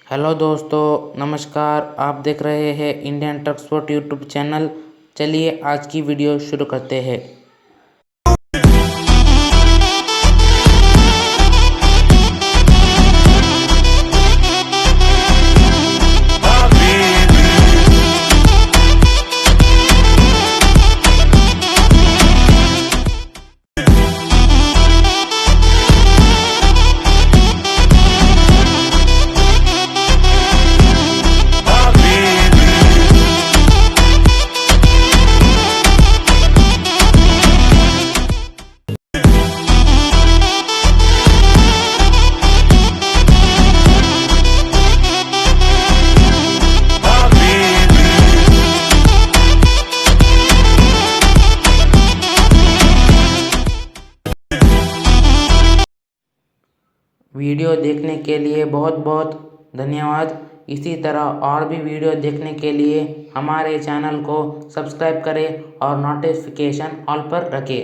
Hello दोस्तों, नमस्कार। आप देख रहे हैं Indian truck sport YouTube channel. चलिए आज की वीडियो शुरू करते हैं। वीडियो देखने के लिए बहुत बहुत धन्यवाद। इसी तरह और भी वीडियो देखने के लिए हमारे चैनल को सब्सक्राइब करें और नोटिफिकेशन ऑल पर रखें।